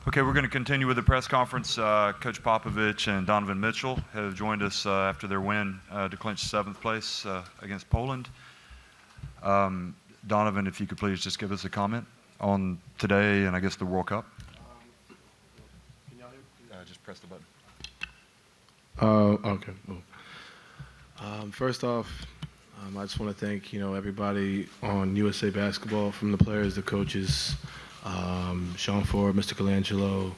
Okay, we're going to continue with the press conference. Coach Popovich and Donovan Mitchell have joined us after their win to clinch 7th place against Poland. Donovan, if you could please just give us a comment on today and I guess the World Cup. Can y'all hear? Just press the button. Okay. First off, I just want to thank everybody on USA Basketball, from the players, the coaches, Sean Ford, Mr. Colangelo,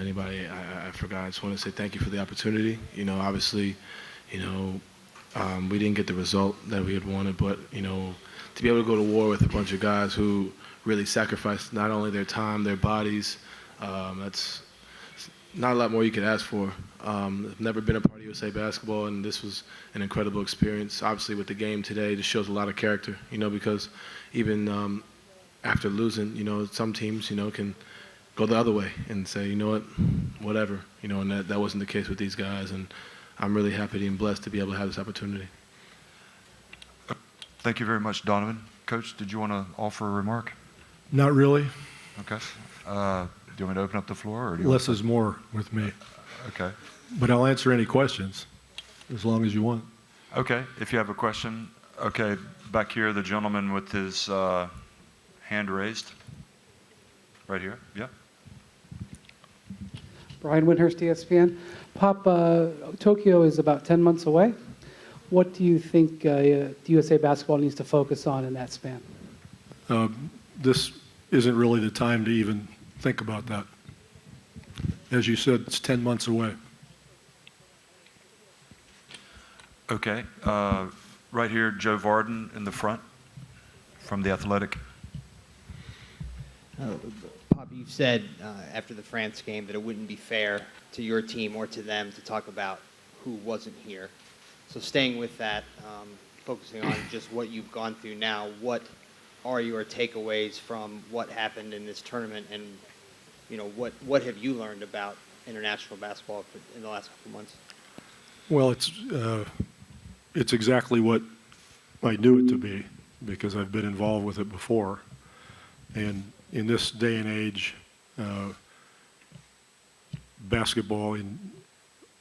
anybody I forgot. I just want to say thank you for the opportunity. Obviously, we didn't get the result that we had wanted, but to be able to go to war with a bunch of guys who really sacrificed not only their time, their bodies, that's not a lot more you could ask for. I've never been a part of USA Basketball, and this was an incredible experience. Obviously, with the game today, this shows a lot of character, because even after losing, some teams, can go the other way and say, you know what, whatever, and that wasn't the case with these guys, and I'm really happy and blessed to be able to have this opportunity. Thank you very much, Donovan. Coach, did you want to offer a remark? Not really. Okay. Do you want me to open up the floor? Or do you Less is more with me. Okay. But I'll answer any questions as long as you want. Okay, if you have a question. Okay, back here, the gentleman with his hand raised. Right here, yeah. Brian Windhurst, ESPN. Pop, Tokyo is about 10 months away. What do you think USA Basketball needs to focus on in that span? This isn't really the time to even think about that. As you said, it's 10 months away. Okay, right here, Joe Varden in the front from The Athletic. Pop, you've said after the France game that it wouldn't be fair to your team or to them to talk about who wasn't here. So staying with that, focusing on just what you've gone through now, what are your takeaways from what happened in this tournament, and what have you learned about international basketball in the last couple months? Well, it's exactly what I knew it to be, because I've been involved with it before. And in this day and age, basketball in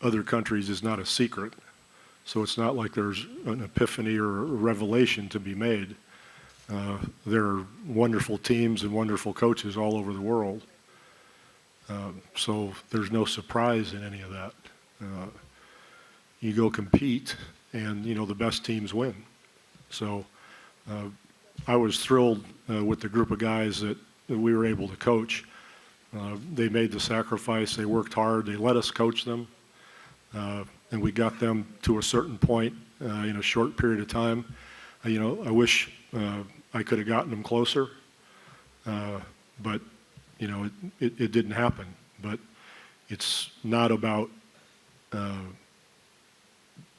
other countries is not a secret. So it's not like there's an epiphany or a revelation to be made. There are wonderful teams and wonderful coaches all over the world. So there's no surprise in any of that. You go compete, and the best teams win. So I was thrilled with the group of guys that we were able to coach. They made the sacrifice. They worked hard. They let us coach them. And we got them to a certain point in a short period of time. I wish I could have gotten them closer, but it didn't happen. But it's not about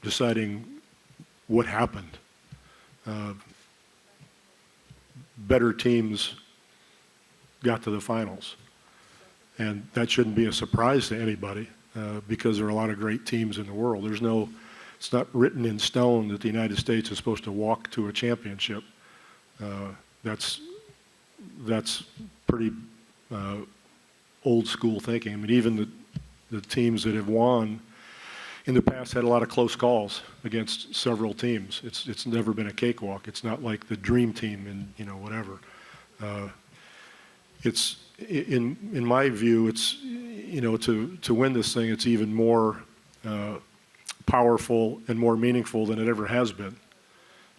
deciding what happened. Better teams got to the finals, and that shouldn't be a surprise to anybody. Because there are a lot of great teams in the world. It's not written in stone that the United States is supposed to walk to a championship. That's pretty old school thinking. I mean, even the teams that have won in the past had a lot of close calls against several teams. It's never been a cakewalk. It's not like the dream team and whatever. It's in my view, it's to win this thing, it's even more powerful and more meaningful than it ever has been,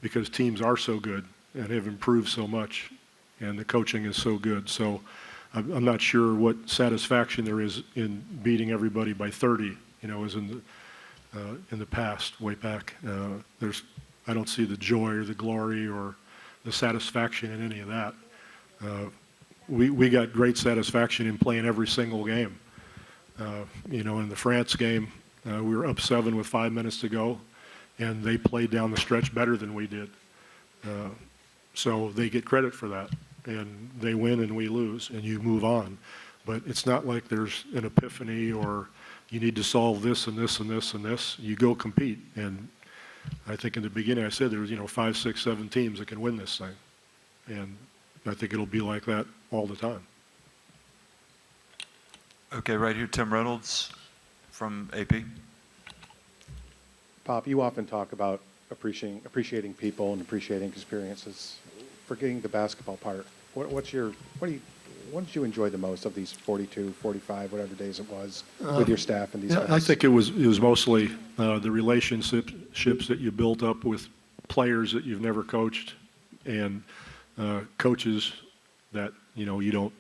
because teams are so good and have improved so much, and the coaching is so good. So I'm not sure what satisfaction there is in beating everybody by 30, as in the past, way back. I don't see the joy or the glory or the satisfaction in any of that. We got great satisfaction in playing every single game. In the France game, we were up 7 with 5 minutes to go, and they played down the stretch better than we did. So they get credit for that, and they win and we lose, and you move on. But it's not like there's an epiphany or you need to solve this and this and this and this. You go compete, and I think in the beginning I said there was 5, 6, 7 teams that can win this thing, and I think it'll be like that all the time. Okay, right here, Tim Reynolds from AP. Pop, you often talk about appreciating people and appreciating experiences. Forgetting the basketball part, what did you enjoy the most of these 42, 45, whatever days it was with your staff and these guys? I think it was mostly the relationships that you built up with players that you've never coached and coaches that you don't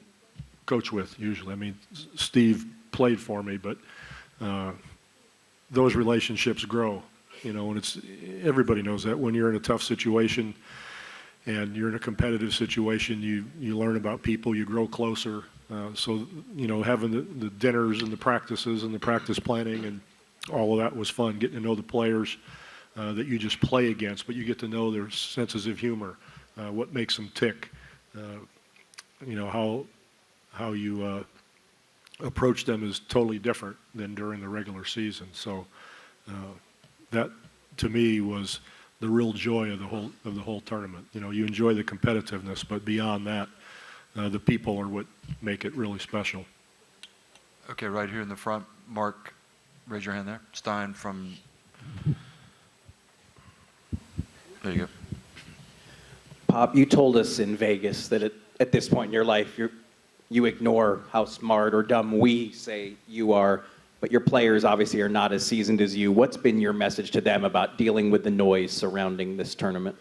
coach with usually. I mean, Steve played for me, but those relationships grow. And everybody knows that when you're in a tough situation and you're in a competitive situation, you learn about people, you grow closer. So having the dinners and the practices and the practice planning and all of that was fun. Getting to know the players that you just play against, but you get to know their senses of humor, what makes them tick. How you approach them is totally different than during the regular season. So that to me was the real joy of the whole tournament. You enjoy the competitiveness, but beyond that, the people are what make it really special. Okay, right here in the front, Mark, raise your hand there. Stein from. There you go. Pop, you told us in Vegas that at this point in your life, you ignore how smart or dumb we say you are, but your players obviously are not as seasoned as you. What's been your message to them about dealing with the noise surrounding this tournament?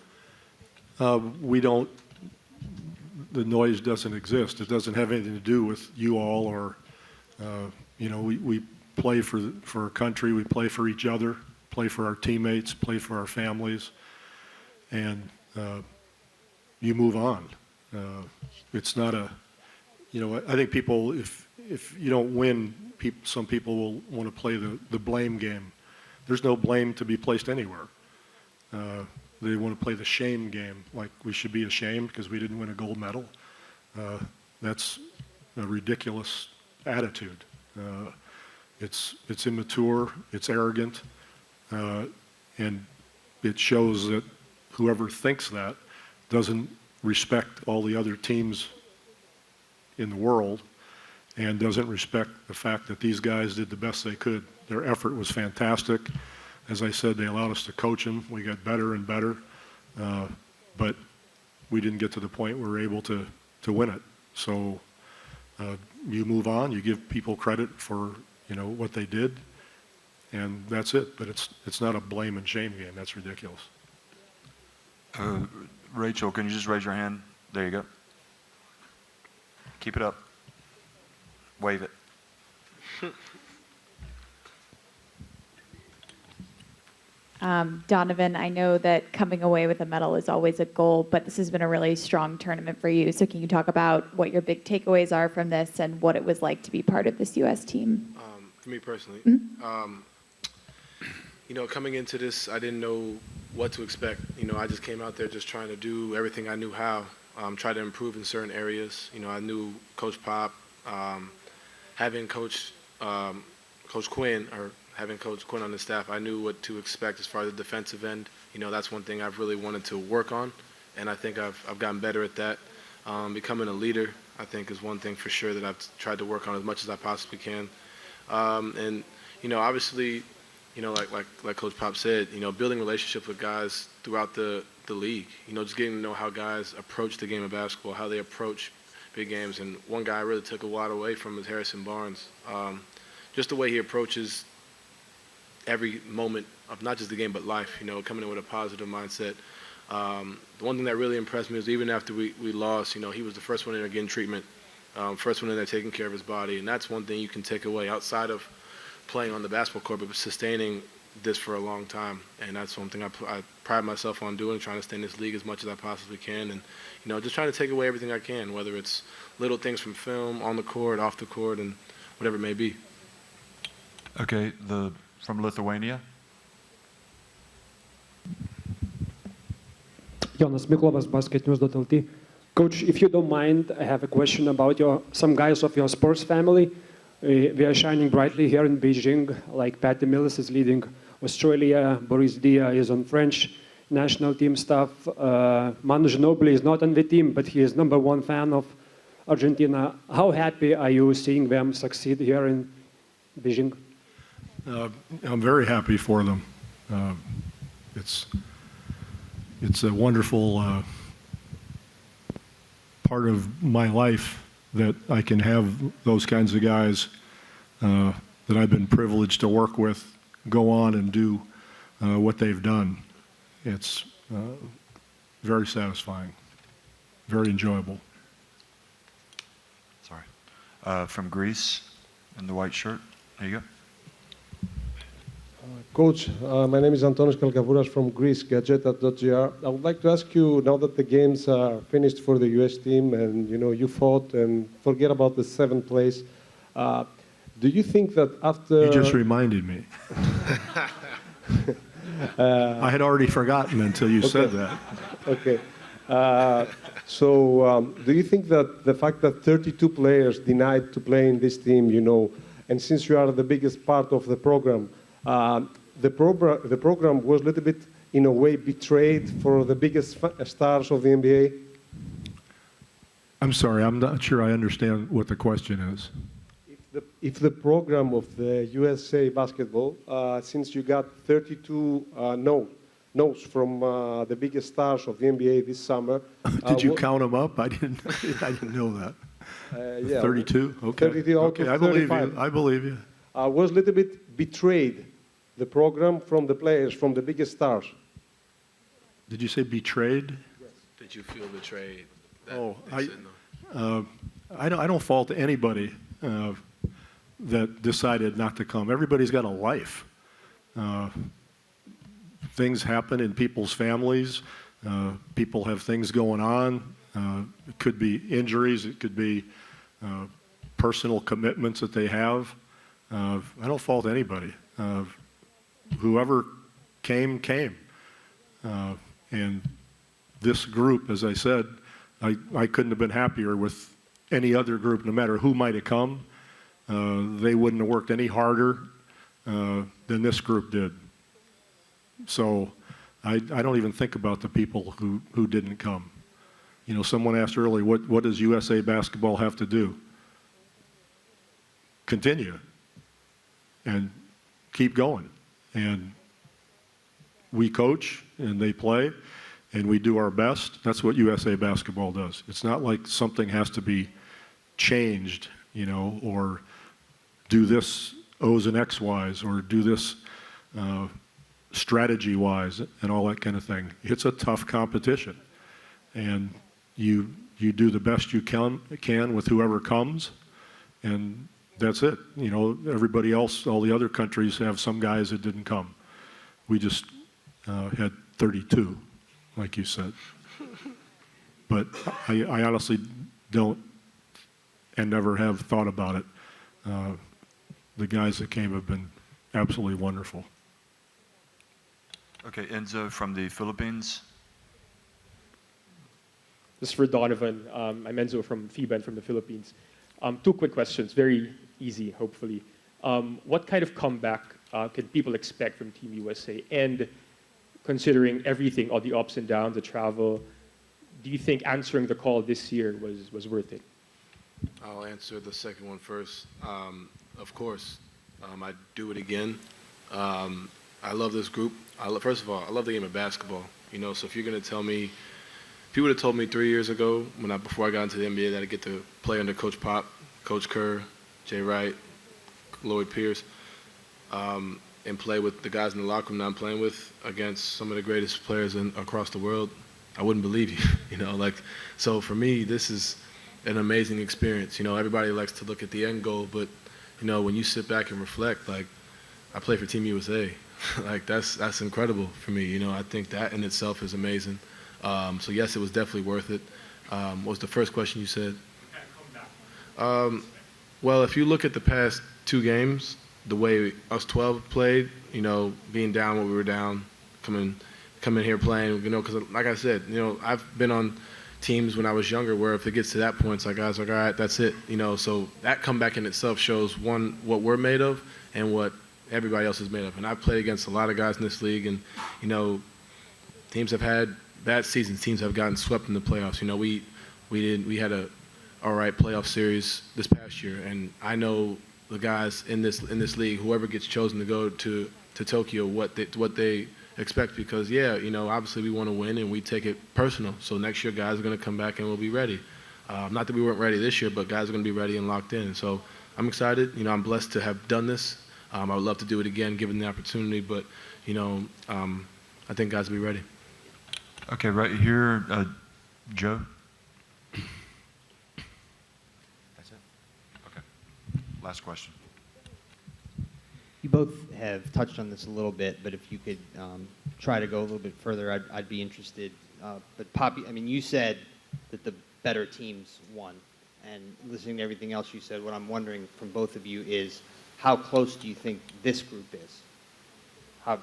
The noise doesn't exist. It doesn't have anything to do with you all or, we play for our country, we play for each other, play for our teammates, play for our families, and you move on. It's not I think people, if you don't win, some people will want to play the blame game. There's no blame to be placed anywhere. They want to play the shame game, like we should be ashamed because we didn't win a gold medal. That's a ridiculous attitude. It's immature, it's arrogant, and it shows that whoever thinks that doesn't respect all the other teams in the world and doesn't respect the fact that these guys did the best they could. Their effort was fantastic. As I said, they allowed us to coach them. We got better and better, but we didn't get to the point where we were able to win it. So you move on, you give people credit for what they did, and that's it. But it's not a blame and shame game. That's ridiculous. Rachel, can you just raise your hand? There you go. Keep it up. Wave it. Donovan, I know that coming away with a medal is always a goal, but this has been a really strong tournament for you. So can you talk about what your big takeaways are from this and what it was like to be part of this U.S. team? For me personally, coming into this, I didn't know what to expect. I just came out there just trying to do everything I knew how, try to improve in certain areas. I knew Coach Pop, having Coach Quinn on the staff, I knew what to expect as far as the defensive end. That's one thing I've really wanted to work on, and I think I've gotten better at that. Becoming a leader, I think, is one thing for sure that I've tried to work on as much as I possibly can. And obviously, like Coach Pop said, building relationships with guys throughout the league. Just getting to know how guys approach the game of basketball, how they approach big games. And one guy I really took a lot away from is Harrison Barnes. Just the way he approaches every moment of not just the game but life, coming in with a positive mindset. The one thing that really impressed me is even after we lost, he was the first one in there getting treatment, first one in there taking care of his body, and that's one thing you can take away outside of playing on the basketball court, but sustaining this for a long time. And that's one thing I pride myself on doing, trying to stay in this league as much as I possibly can, and just trying to take away everything I can, whether it's little things from film, on the court, off the court, and whatever it may be. Okay, from Lithuania. Jonas Miklovas, basketnews.lt. Coach, if you don't mind, I have a question about some guys of your sports family. We are shining brightly here in Beijing, like Patty Mills is leading Australia, Boris Dia is on French national team staff. Manu Ginobili is not on the team, but he is #1 fan of Argentina. How happy are you seeing them succeed here in Beijing? I'm very happy for them. It's a wonderful part of my life that I can have those kinds of guys that I've been privileged to work with go on and do what they've done. It's very satisfying, very enjoyable. Sorry. From Greece, in the white shirt. There you go. Coach, my name is Antonis Kalkavouras from Greece, Gazeta.gr. I would like to ask you, now that the games are finished for the US team and you fought and forget about the 7th place, do you think that after... You just reminded me. I had already forgotten until you said that. Okay. Do you think that the fact that 32 players denied to play in this team, and since you are the biggest part of the program, the program was a little bit, in a way, betrayed for the biggest stars of the NBA? I'm sorry, I'm not sure I understand what the question is. If the program of the USA basketball, since you got 32 notes from the biggest stars of the NBA this summer. Did you count them up? I didn't know that. Yeah, 32? Okay. 32 out of I believe 35. you. I believe you. Was a little bit betrayed, the program, from the players, from the biggest stars. Did you say betrayed? Yes. Did you feel betrayed? I don't fault anybody that decided not to come. Everybody's got a life. Things happen in people's families. People have things going on. It could be injuries. It could be personal commitments that they have. I don't fault anybody. Whoever came. And this group, as I said, I couldn't have been happier with any other group, no matter who might have come. They wouldn't have worked any harder than this group did. So I don't even think about the people who didn't come. Someone asked earlier, what does USA Basketball have to do? Continue and keep going. And we coach and they play and we do our best. That's what USA Basketball does. It's not like something has to be changed, or do this O's and X Y's, or do this strategy-wise and all that kind of thing. It's a tough competition. And you do the best you can with whoever comes, and that's it. Everybody else, all the other countries have some guys that didn't come. We just had 32, like you said. But I honestly don't and never have thought about it. The guys that came have been absolutely wonderful. Okay, Enzo from the Philippines. This is for Donovan. I'm Enzo from FIBA and from the Philippines. 2 quick questions, very easy, hopefully. What kind of comeback can people expect from Team USA? And considering everything, all the ups and downs, the travel, do you think answering the call this year was worth it? I'll answer the second one first. Of course, I'd do it again. I love this group. First of all, I love the game of basketball. So if you're going to tell me, if you would have told me 3 years ago, before I got into the NBA, that I'd get to play under Coach Pop, Coach Kerr, Jay Wright, Lloyd Pierce, and play with the guys in the locker room that I'm playing with against some of the greatest players across the world, I wouldn't believe you. So for me, this is an amazing experience. Everybody likes to look at the end goal, but when you sit back and reflect, I play for Team USA. That's incredible for me. I think that in itself is amazing. So yes, it was definitely worth it. What was the first question you said? Well, if you look at the past 2 games, the way us 12 played, being down when we were down, coming here playing, because like I said, I've been on teams when I was younger where if it gets to that point, it's like guys all right, that's it. So that comeback in itself shows, one, what we're made of and what everybody else is made of. And I've played against a lot of guys in this league, and teams have had bad seasons. Teams have gotten swept in the playoffs. We had a all right playoff series this past year, and I know the guys in this league, whoever gets chosen to go to Tokyo, what they expect, because obviously we want to win and we take it personal. So next year guys are going to come back and we'll be ready. Not that we weren't ready this year, but guys are going to be ready and locked in. So I'm excited. I'm blessed to have done this. I would love to do it again given the opportunity, but I think guys will be ready. Okay, right here, Joe. That's it. Okay. Last question. You both have touched on this a little bit, but if you could try to go a little bit further, I'd be interested. But Poppy, I mean, you said that the better teams won, and listening to everything else you said, what I'm wondering from both of you is, how close do you think this group is? How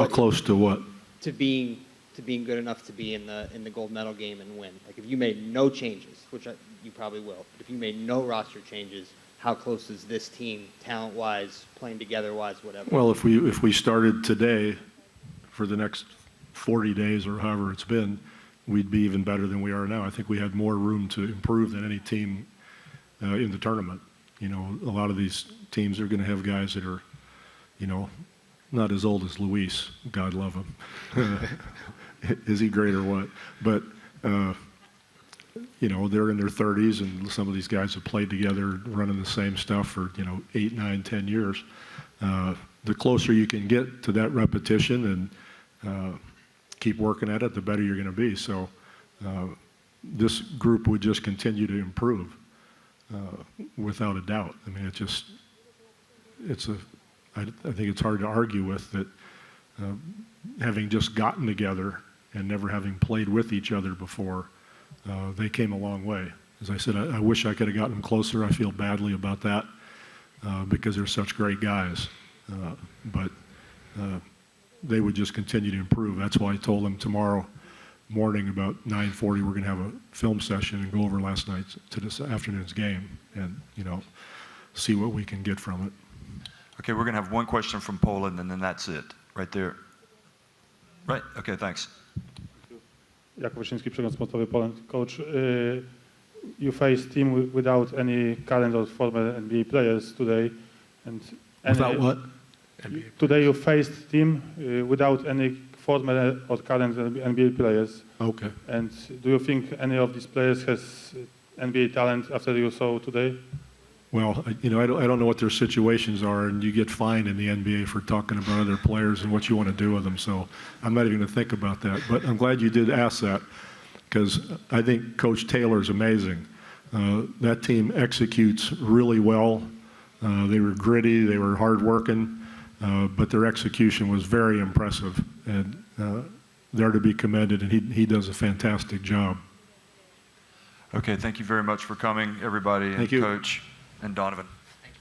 close to what? To being good enough to be in the gold medal game and win. Like if you made no changes, which you probably will, but if you made no roster changes, how close is this team, talent-wise, playing together-wise, whatever? Well, if we started today for the next 40 days or however it's been, we'd be even better than we are now. I think we had more room to improve than any team in the tournament. A lot of these teams are going to have guys that are, not as old as Luis, God love him. Is he great or what? But, they're in their 30s, and some of these guys have played together running the same stuff for, 8, 9, 10 years. The closer you can get to that repetition and keep working at it, the better you're going to be. So this group would just continue to improve without a doubt. I mean, I think it's hard to argue with that. Having just gotten together and never having played with each other before, they came a long way. As I said, I wish I could have gotten them closer. I feel badly about that because they're such great guys. But they would just continue to improve. That's why I told them tomorrow morning about 9:40 we're going to have a film session and go over last night's to this afternoon's game and see what we can get from it. Okay, we're going to have one question from Poland, and then that's it, right there. Right, okay, thanks. Jakub Wyszyński, Przegląd Sportowy Poland. Coach, you faced team without any current or former NBA players today. Without what? Today you faced team without any former or current NBA players. Okay. And do you think any of these players has NBA talent after you saw today? Well, I don't know what their situations are, and you get fined in the NBA for talking about other players and what you want to do with them, so I'm not even going to think about that. But I'm glad you did ask that, because I think Coach Taylor's amazing. That team executes really well. They were gritty, they were hard-working, but their execution was very impressive, and they're to be commended, and he does a fantastic job. Okay, thank you very much for coming, everybody, and Thank you. Coach and Donovan.